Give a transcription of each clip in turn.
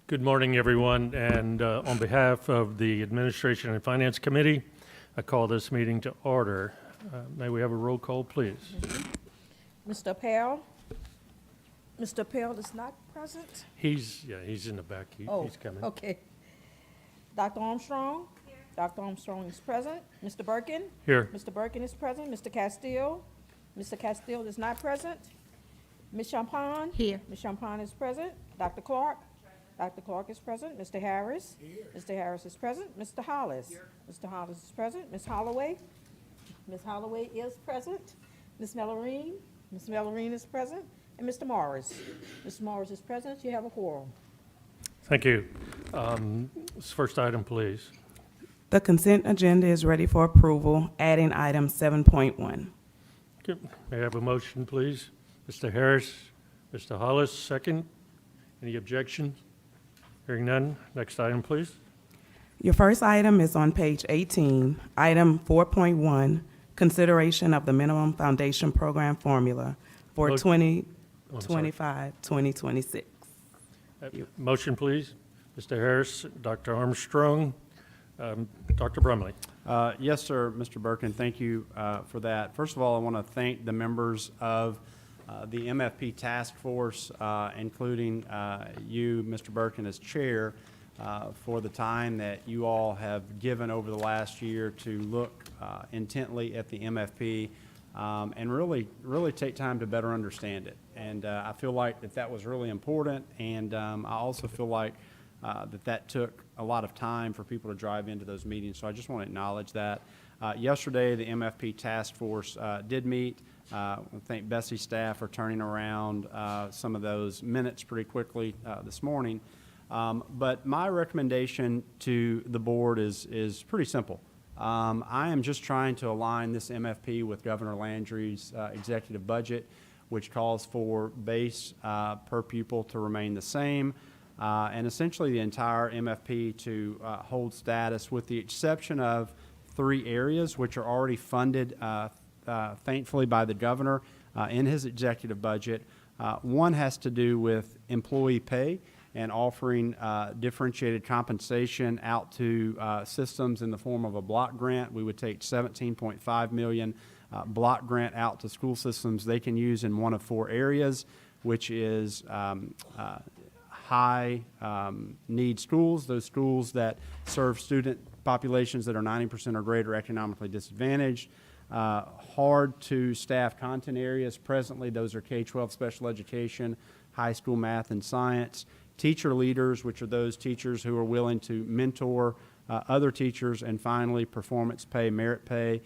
Good morning, everyone, and on behalf of the Administration and Finance Committee, I call this meeting to order. May we have a roll call, please? Mr. Appel? Mr. Appel is not present? He's in the back. He's coming. Okay. Dr. Armstrong? Here. Dr. Armstrong is present. Mr. Birkin? Here. Mr. Birkin is present. Mr. Castile? Mr. Castile is not present. Ms. Champagne? Here. Ms. Champagne is present. Dr. Clark? Dr. Clark is present. Mr. Harris? Here. Mr. Harris is present. Mr. Hollis? Here. Mr. Hollis is present. Ms. Holloway? Ms. Holloway is present. Ms. Mellarine? Ms. Mellarine is present. And Mr. Morris? Mr. Morris is present. You have a quorum. Thank you. First item, please. The consent agenda is ready for approval, adding item 7.1. Okay. May I have a motion, please? Mr. Harris, Mr. Hollis, second. Any objections? Hearing none. Next item, please. Your first item is on page 18, item 4.1, consideration of the minimum foundation program formula for Mo- 2025-2026. Motion, please. Mr. Harris, Dr. Armstrong, Dr. Brumley. Yes, sir, Mr. Birkin, thank you for that. First of all, I want to thank the members of the MFP task force, including you, Mr. Birkin, as chair, for the time that you all have given over the last year to look intently at the MFP and really take time to better understand it. And I feel like that was really important, and I also feel like that took a lot of time for people to drive into those meetings. So I just want to acknowledge that. Yesterday, the MFP task force did meet. I thank Bessie's staff for turning around some of those minutes pretty quickly this morning. But my recommendation to the board is pretty simple. I am just trying to align this MFP with Governor Landry's executive budget, which calls for base per pupil to remain the same, and essentially the entire MFP to hold status with the exception of 3 areas which are already funded thankfully by the governor in his executive budget. One has to do with employee pay and offering differentiated compensation out to systems in the form of a block grant. We would take $17.5 million block grant out to school systems they can use in one of 4 areas, which is high need schools, those schools that serve student populations that are 90% or greater economically disadvantaged. Hard to staff content areas. Presently, those are K-12 special education, high school math and science. Teacher leaders, which are those teachers who are willing to mentor other teachers, and finally, performance pay, merit pay.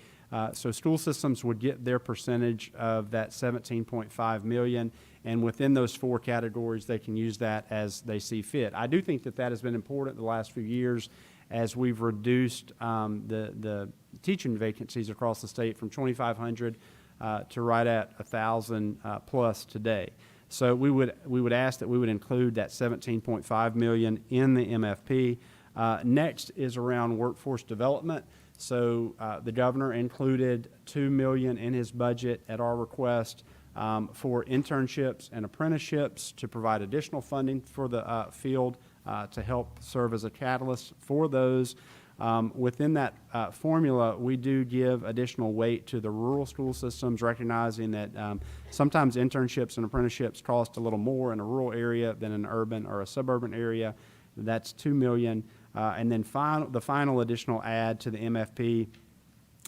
So school systems would get their percentage of that $17.5 million, and within those 4 categories, they can use that as they see fit. I do think that has been important the last few years as we've reduced the teaching vacancies across the state from 2,500 to right at 1,000 plus today. So we would ask that we would include that $17.5 million in the MFP. Next is around workforce development. So the governor included $2 million in his budget at our request for internships and apprenticeships to provide additional funding for the field to help serve as a catalyst for those. Within that formula, we do give additional weight to the rural school systems, recognizing that sometimes internships and apprenticeships cost a little more in a rural area than an urban or a suburban area. That's $2 million. And then the final additional add to the MFP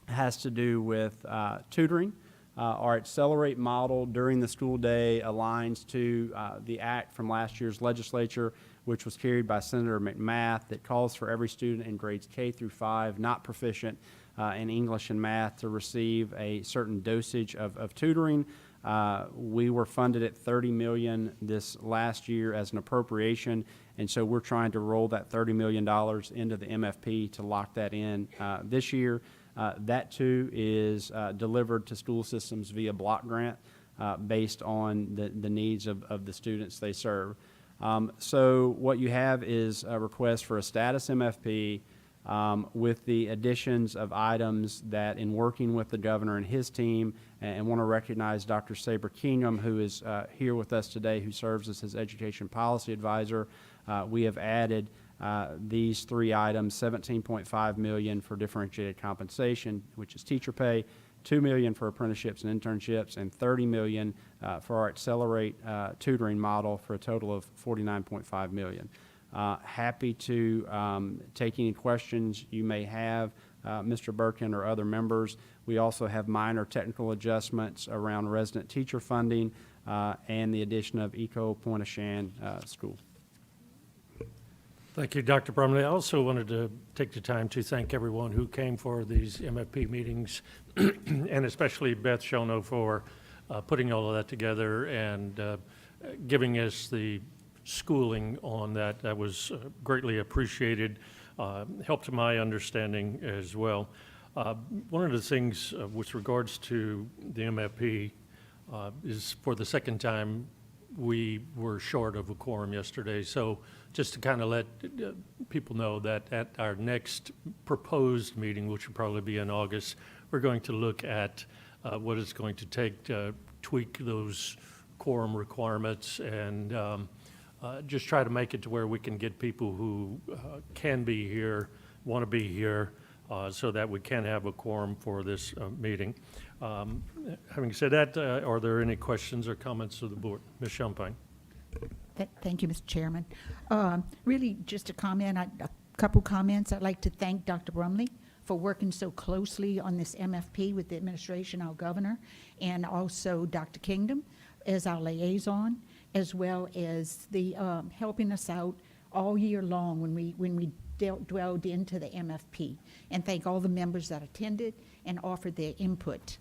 has to do with tutoring. Our Accelerate model during the school day aligns to the act from last year's legislature, which was carried by Senator McMath, that calls for every student in grades K through 5 not proficient in English and math to receive a certain dosage of tutoring. We were funded at $30 million this last year as an appropriation, and so we're trying to roll that $30 million into the MFP to lock that in this year. That too is delivered to school systems via block grant based on the needs of the students they serve. So what you have is a request for a status MFP, with the additions of items that, in working with the governor and his team, and want to recognize Dr. Saber Kingham, who is here with us today, who serves as his education policy advisor. We have added these three items: $17.5 million for differentiated compensation, which is teacher pay, $2 million for apprenticeships and internships, and $30 million for our Accelerate tutoring model, for a total of $49.5 million. Happy to take any questions you may have, Mr. Birkin or other members. We also have minor technical adjustments around resident teacher funding and the addition of Eco Pointe-a-Shan School. Thank you, Dr. Brumley. I also wanted to take the time to thank everyone who came for these MFP meetings, and especially Beth Shono for putting all of that together and giving us the schooling on that. That was greatly appreciated, helped my understanding as well. One of the things with regards to the MFP is, for the second time, we were short of a quorum yesterday. So just to kind of let people know that at our next proposed meeting, which will probably be in August, we're going to look at what it's going to take to tweak those quorum requirements and just try to make it to where we can get people who can be here, want to be here, so that we can have a quorum for this meeting. Having said that, are there any questions or comments of the board? Ms. Champagne. Thank you, Mr. Chairman. Really, just a comment, a couple comments. I'd like to thank Dr. Brumley for working so closely on this MFP with the administration, our governor, and also Dr. Kingdom as our liaison, as well as the helping us out all year long when we dwelled into the MFP. And thank all the members that attended and offered their input.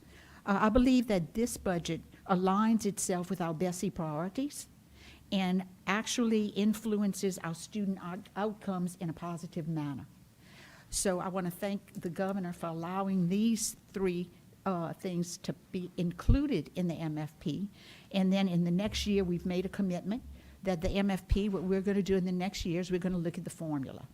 I believe that this budget aligns itself with our BESI priorities and actually influences our student outcomes in a positive manner. So I want to thank the governor for allowing these three things to be included in the MFP. And then in the next year, we've made a commitment that the MFP, what we're going to do in the next year is we're going to look at the formula.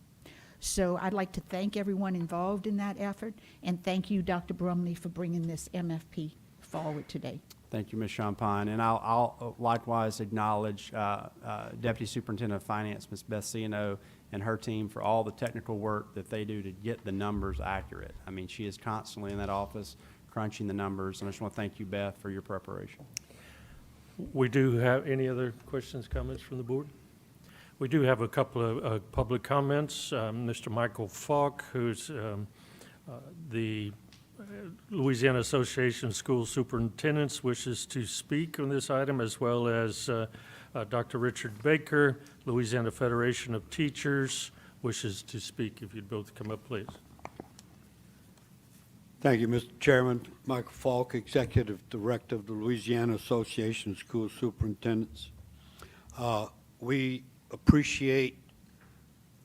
So I'd like to thank everyone involved in that effort, and thank you, Dr. Brumley, for bringing this MFP forward today. Thank you, Ms. Champagne. And I'll likewise acknowledge Deputy Superintendent of Finance, Ms. Beth Ciano, and her team for all the technical work that they do to get the numbers accurate. I mean, she is constantly in that office crunching the numbers, and I just want to thank you, Beth, for your preparation. We do have any other questions, comments from the board? We do have a couple of public comments. Mr. Michael Falk, who's the Louisiana Association of School Superintendents, wishes to speak on this item, as well as Dr. Richard Baker, Louisiana Federation of Teachers, wishes to speak. If you'd both come up, please. Thank you, Mr. Chairman. Michael Falk, Executive Director of the Louisiana Association of School Superintendents. We appreciate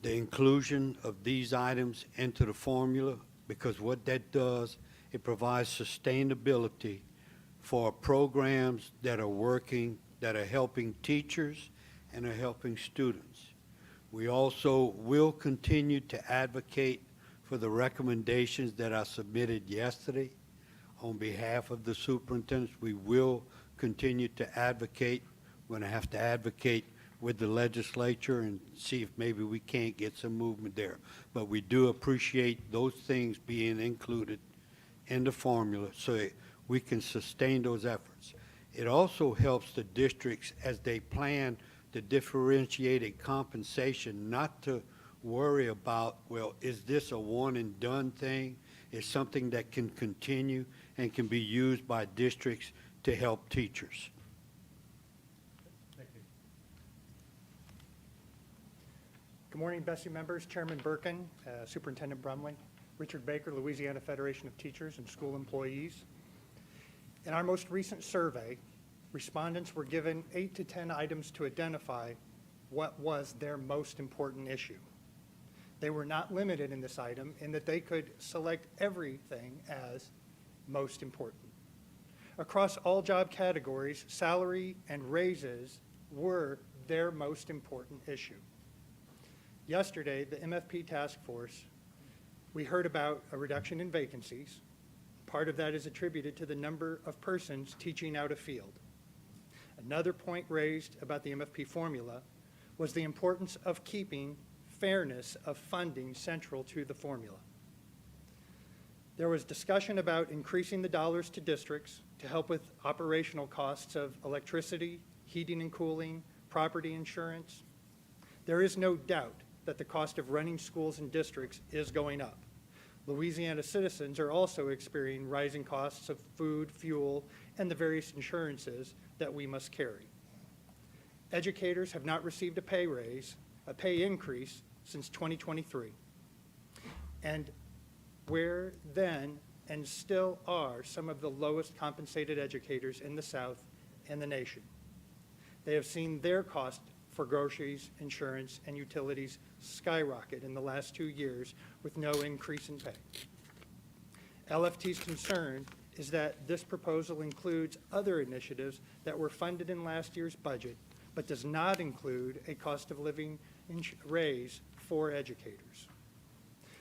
the inclusion of these items into the formula, because what that does, it provides sustainability for programs that are working, that are helping teachers and are helping students. We also will continue to advocate for the recommendations that I submitted yesterday on behalf of the superintendents. We will continue to advocate. We're going to have to advocate with the legislature and see if maybe we can't get some movement there. But we do appreciate those things being included in the formula so we can sustain those efforts. It also helps the districts as they plan the differentiated compensation not to worry about, well, is this a one and done thing? It's something that can continue and can be used by districts to help teachers. Good morning, BESI members, Chairman Birkin, Superintendent Brumley, Richard Baker, Louisiana Federation of Teachers and School Employees. In our most recent survey, respondents were given 8 to 10 items to identify what was their most important issue. They were not limited in this item in that they could select everything as most important. Across all job categories, salary and raises were their most important issue. Yesterday, the MFP task force We heard about a reduction in vacancies. Part of that is attributed to the number of persons teaching out of field. Another point raised about the MFP formula was the importance of keeping fairness of funding central to the formula. There was discussion about increasing the dollars to districts to help with operational costs of electricity, heating and cooling, property insurance. There is no doubt that the cost of running schools and districts is going up. Louisiana citizens are also experiencing rising costs of food, fuel, and the various insurances that we must carry. Educators have not received a pay increase since 2023. And where then and still are some of the lowest compensated educators in the South and the nation. They have seen their cost for groceries, insurance, and utilities skyrocket in the last 2 years with no increase in pay. LFT's concern is that this proposal includes other initiatives that were funded in last year's budget, but does not include a cost of living raise for educators.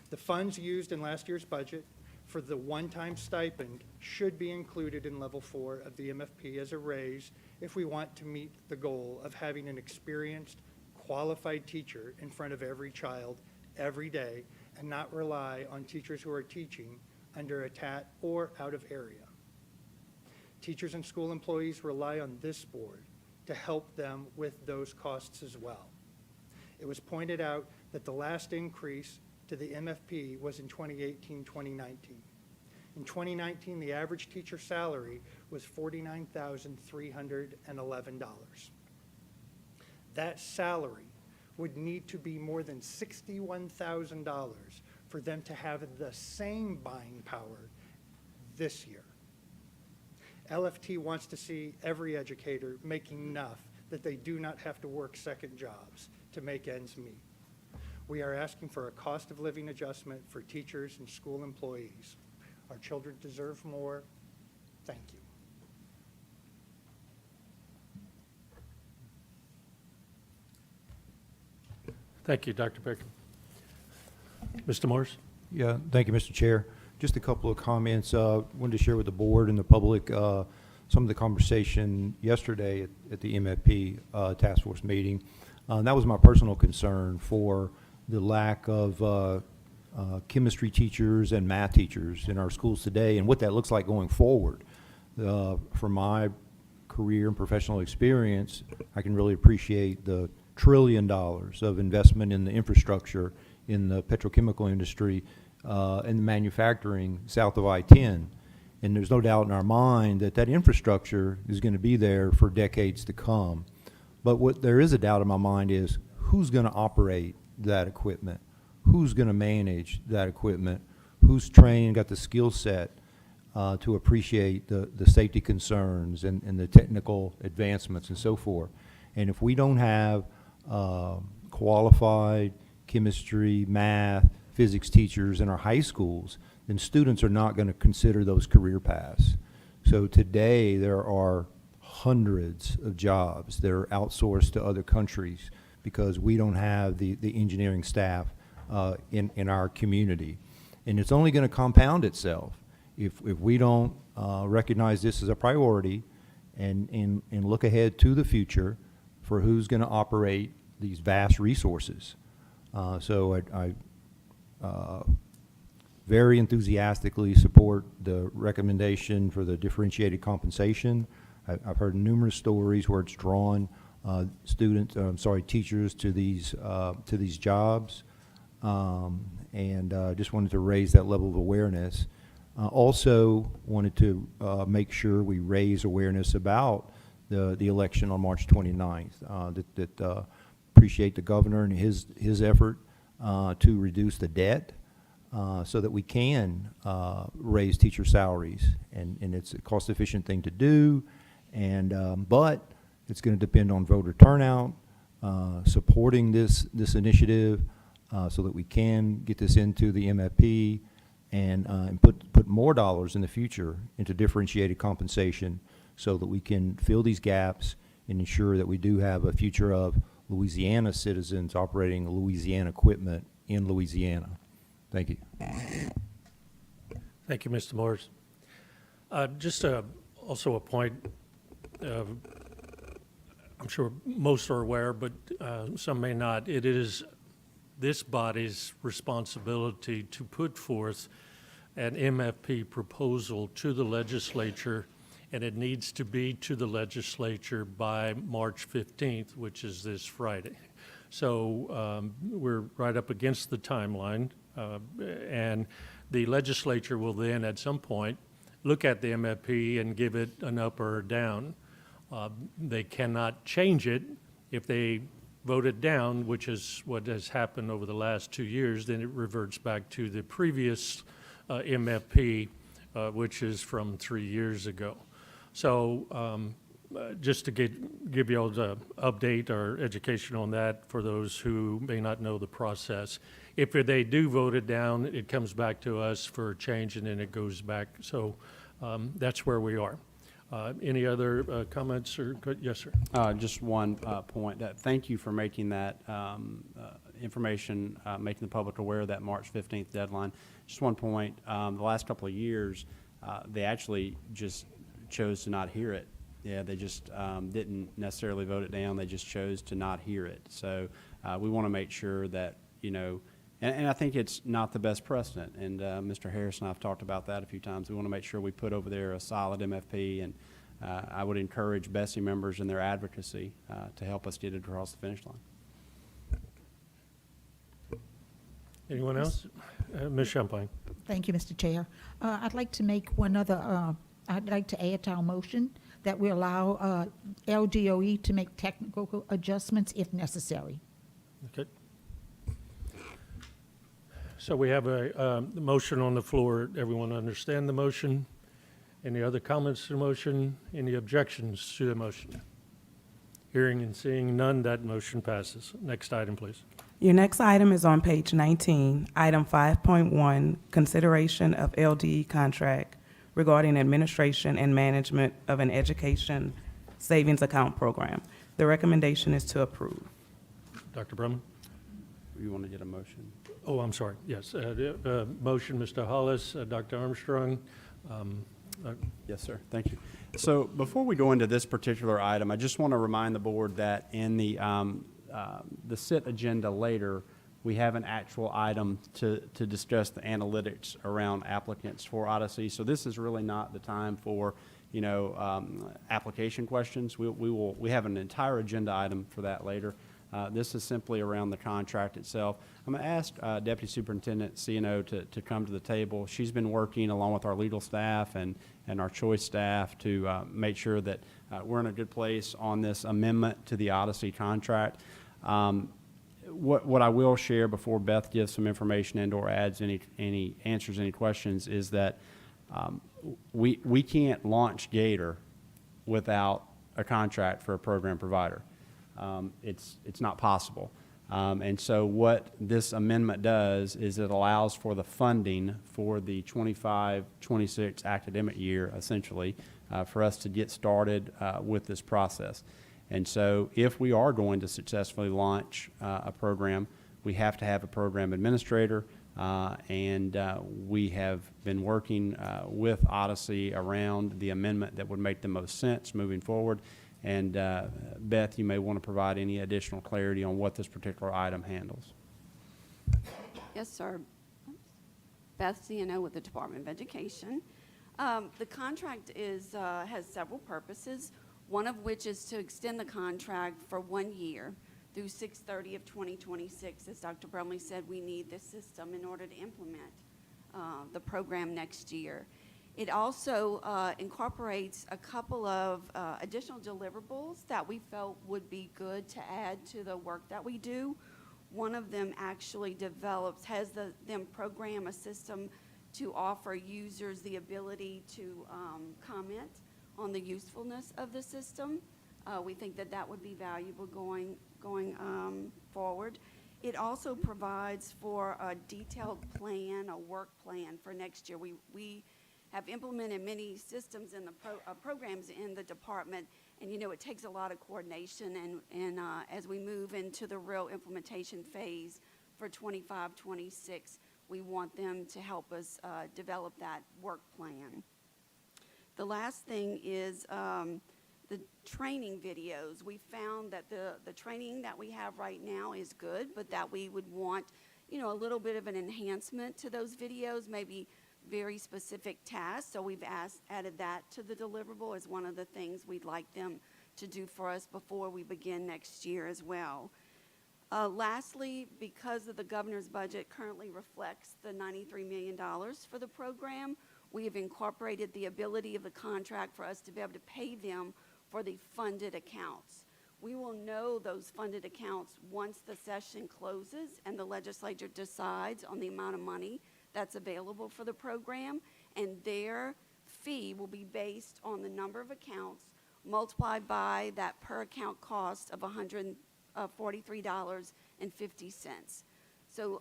The funds used in last year's budget for the one-time stipend should be included in level 4 of the MFP as a raise if we want to meet the goal of having an experienced, qualified teacher in front of every child every day and not rely on teachers who are teaching under a TAT or out of area. Teachers and school employees rely on this board to help them with those costs as well. It was pointed out that the last increase to the MFP was in 2018-2019. In 2019, the average teacher salary was $49,311. That salary would need to be more than $61,000 for them to have the same buying power this year. LFT wants to see every educator making enough that they do not have to work second jobs to make ends meet. We are asking for a cost of living adjustment for teachers and school employees. Our children deserve more. Thank you. Thank you, Dr. Baker. Mr. Morris? Yeah, thank you, Mr. Chair. Just a couple of comments. Wanted to share with the board and the public some of the conversation yesterday at the MFP task force meeting. That was my personal concern for the lack of chemistry teachers and math teachers in our schools today and what that looks like going forward. From my career and professional experience, I can really appreciate the $1 trillion of investment in the infrastructure in the petrochemical industry and the manufacturing south of I-10. And there's no doubt in our mind that that infrastructure is going to be there for decades to come. But what there is a doubt in my mind is who's going to operate that equipment? Who's going to manage that equipment? Who's trained, got the skill set to appreciate the safety concerns and the technical advancements and so forth? And if we don't have qualified chemistry, math, physics teachers in our high schools, then students are not going to consider those career paths. So today there are hundreds of jobs that are outsourced to other countries because we don't have the engineering staff in our community. And it's only going to compound itself if we don't recognize this as a priority and look ahead to the future for who's going to operate these vast resources. So I very enthusiastically support the recommendation for the differentiated compensation. I've heard numerous stories where it's drawn teachers to these jobs, and just wanted to raise that level of awareness. Also wanted to make sure we raise awareness about the election on March 29th. That appreciate the governor and his effort to reduce the debt so that we can raise teacher salaries, and it's a cost-efficient thing to do, and but it's going to depend on voter turnout, supporting this initiative so that we can get this into the MFP and put more dollars in the future into differentiated compensation so that we can fill these gaps and ensure that we do have a future of Louisiana citizens operating Louisiana equipment in Louisiana. Thank you. Thank you, Mr. Morris. Just also a point, I'm sure most are aware, but some may not. It is this body's responsibility to put forth an MFP proposal to the legislature, and it needs to be to the legislature by March 15th, which is this Friday. So we're right up against the timeline, and the legislature will then, at some point, look at the MFP and give it an up or a down. They cannot change it. If they vote it down, which is what has happened over the last 2 years, then it reverts back to the previous MFP, which is from 3 years ago. So just to give you all the update or education on that for those who may not know the process. If they do vote it down, it comes back to us for a change, and then it goes back. So that's where we are. Any other comments or, yes, sir? Just one point. Thank you for making that information, making the public aware of that March 15th deadline. Just one point. The last couple of years, they actually just chose to not hear it. Yeah, they just didn't necessarily vote it down. They just chose to not hear it. So we want to make sure that, you know, and I think it's not the best precedent. And Mr. Harris and I have talked about that a few times. We want to make sure we put over there a solid MFP, and I would encourage Bessie members in their advocacy to help us get it across the finish line. Anyone else? Ms. Champagne. Thank you, Mr. Chair. I'd like to make I'd like to add to our motion that we allow LDOE to make technical adjustments if necessary. Okay. So we have a motion on the floor. Everyone understand the motion? Any other comments to the motion? Any objections to the motion? Hearing and seeing none, that motion passes. Next item, please. Your next item is on page 19, item 5.1, consideration of LDE contract regarding administration and management of an education savings account program. The recommendation is to approve. Dr. Brumman? You want to get a motion? Oh, I'm sorry. Yes. Motion, Mr. Hollis, Dr. Armstrong. Yes, sir. Thank you. So before we go into this particular item, I just want to remind the board that in the SIT agenda later, we have an actual item to discuss the analytics around applicants for Odyssey. So this is really not the time for, you know, application questions. We have an entire agenda item for that later. This is simply around the contract itself. I'm going to ask Deputy Superintendent CNO to come to the table. She's been working along with our legal staff and our choice staff to make sure that we're in a good place on this amendment to the Odyssey contract. What I will share before Beth gives some information and/or adds any answers any questions is that we can't launch Gator without a contract for a program provider. It's not possible. And so what this amendment does is it allows for the funding for the 25-26 academic year, essentially, for us to get started with this process. And so if we are going to successfully launch a program, we have to have a program administrator, and we have been working with Odyssey around the amendment that would make the most sense moving forward. And Beth, you may want to provide any additional clarity on what this particular item handles. Yes, sir. Beth CNO with the Department of Education. The contract has several purposes, one of which is to extend the contract for 1 year through 6/30 of 2026. As Dr. Brumley said, we need this system in order to implement the program next year. It also incorporates a couple of additional deliverables that we felt would be good to add to the work that we do. One of them actually has them program a system to offer users the ability to comment on the usefulness of the system. We think that would be valuable going forward. It also provides for a detailed plan, a work plan for next year. We have implemented many systems in the programs in the department, and you know it takes a lot of coordination, and as we move into the real implementation phase for 25-26, we want them to help us develop that work plan. The last thing is the training videos. We found that the training that we have right now is good, but that we would want, you know, a little bit of an enhancement to those videos, maybe very specific tasks. So we've added that to the deliverable as one of the things we'd like them to do for us before we begin next year as well. Lastly, because of the governor's budget currently reflects the $93 million for the program, we have incorporated the ability of the contract for us to be able to pay them for the funded accounts. We will know those funded accounts once the session closes and the legislature decides on the amount of money that's available for the program, and their fee will be based on the number of accounts multiplied by that per account cost of $143.50. So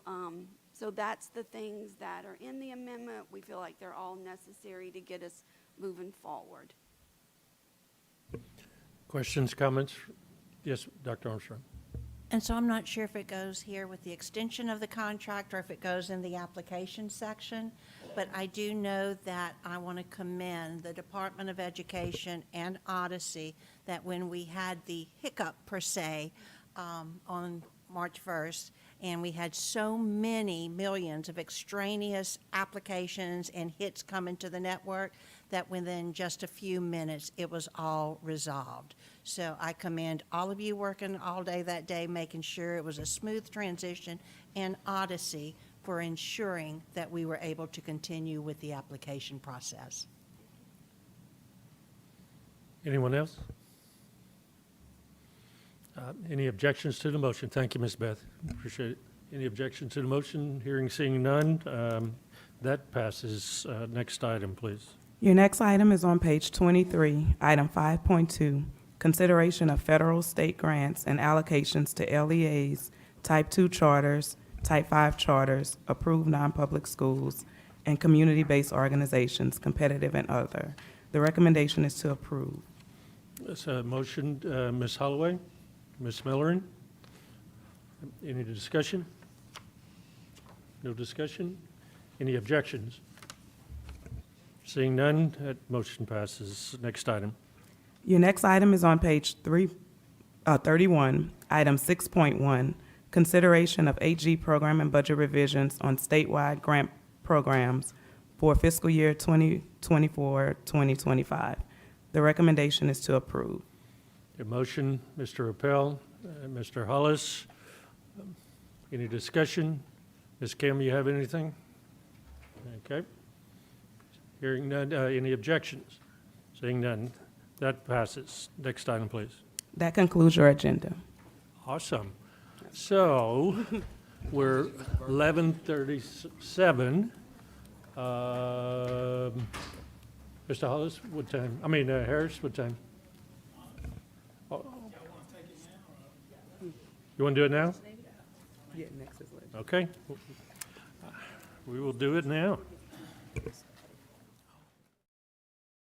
that's the things that are in the amendment. We feel like they're all necessary to get us moving forward. Questions, comments? Yes, Dr. Armstrong. And so I'm not sure if it goes here with the extension of the contract or if it goes in the application section, but I do know that I want to commend the Department of Education and Odyssey that when we had the hiccup, per se, on March 1st, and we had so many millions of extraneous applications and hits coming to the network that within just a few minutes, it was all resolved. So I commend all of you working all day that day, making sure it was a smooth transition, and Odyssey for ensuring that we were able to continue with the application process. Anyone else? Any objections to the motion? Thank you, Ms. Beth. Appreciate it. Any objections to the motion? Hearing, seeing none. That passes. Next item, please. Your next item is on page 23, item 5.2, consideration of federal, state grants and allocations to LEAs, Type 2 charters, Type 5 charters, approved non-public schools, and community-based organizations, competitive and other. The recommendation is to approve. That's a motion. Ms. Holloway, Ms. Millerin. Any discussion? No discussion? Any objections? Seeing none, that motion passes. Next item. Your next item is on page 31, item 6.1, consideration of AG program and budget revisions on statewide grant programs for fiscal year 2024-2025. The recommendation is to approve. A motion, Mr. Appel, Mr. Hollis. Any discussion? Ms. Kim, you have anything? Okay. Hearing none, any objections? Seeing none, that passes. Next item, please. That concludes your agenda. Awesome. So, we're 11:37. Mr. Hollis, what time? Harris, what time? Oh. You want to do it now? Yeah, next is Okay. We will do it now.